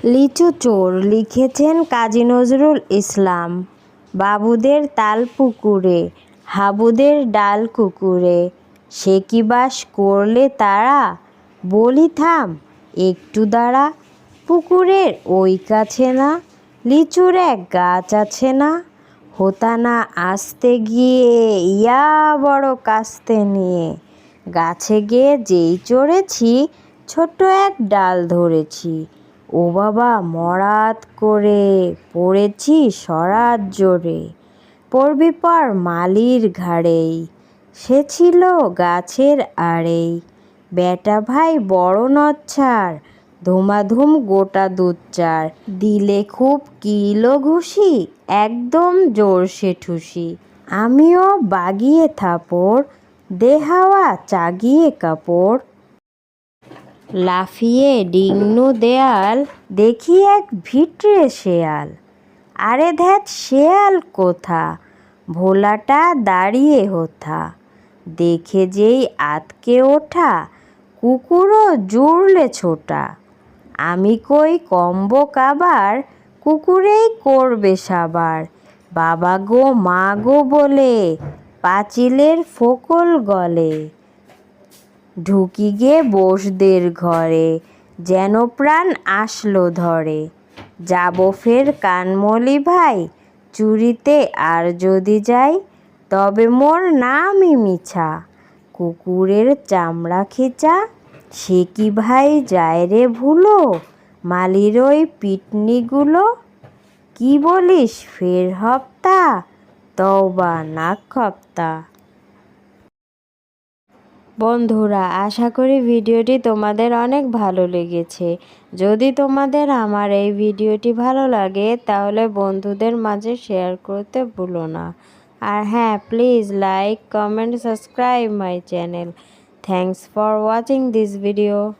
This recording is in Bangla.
লিচু চোর লিখেছেন কাজী নজরুল ইসলাম। বাবুদের তাল পুকুরে, হাবুদের ডাল কুকুরে, সে কি বাস করলে তারা? বলি থাম একটু দাঁড়া। পুকুরের ওই কাছে না লিচুর এক গাছ আছে না? হোতা না আসতে গিয়ে ইয়া বড় কাস্তে নিয়ে, গাছে গিয়ে যেই চড়েছি ছোট্ট এক ডাল ধরেছি। ও বাবা মরাত করে পড়েছি সরাত জোরে, পড়বি পর মালির ঘাড়েই, সে ছিল গাছের আড়েই। বেটা ভাই বড় নচ্ছার, ধুমাধুম গোটা দুধ-চার, দিলে খুব কিলো ঘুষি, একদম জোরসে ঠুসি। আমিও বাগিয়ে থাপড়, দে হাওয়া চাগিয়ে কাপড়। লাফিয়ে ডিঙনু দেয়াল, দেখি এক ভিটরে শেয়াল। আরে ধ্যাৎ শেয়াল কোথা, ভোলাটা দাঁড়িয়ে হোথা। দেখে যেই আঁতকে ওঠা, কুকুরও জুড়লে ছোটা। আমি কই কম্বো কাবার, কুকুরেই করবে সাবার। বাবা গো মা গো বলে পাঁচিলের ফোকল গলে, ঢুকি গে বোসদের ঘরে, যেন প্রাণ আসলো ধরে। যাবো ফের কানমলি ভাই, চুরিতে আর যদি যাই, তবে মোর নামই মিছা। কুকুরের চামড়া খেচা, সে কি ভাই যায় রে ভুলো, মালির ওই পিটনিগুলো। কি বলিস ফের হপ্তা, তওবা নাক খপ্তা। বন্ধুরা, আশা করি ভিডিওটি তোমাদের অনেক ভালো লেগেছে। যদি তোমাদের আমার এই ভিডিওটি ভালো লাগে তাহলে বন্ধুদের মাঝে শেয়ার করতে ভুলো না। আর হ্যাঁ, please like, comment, subscribe my channel. Thanks for watching this video.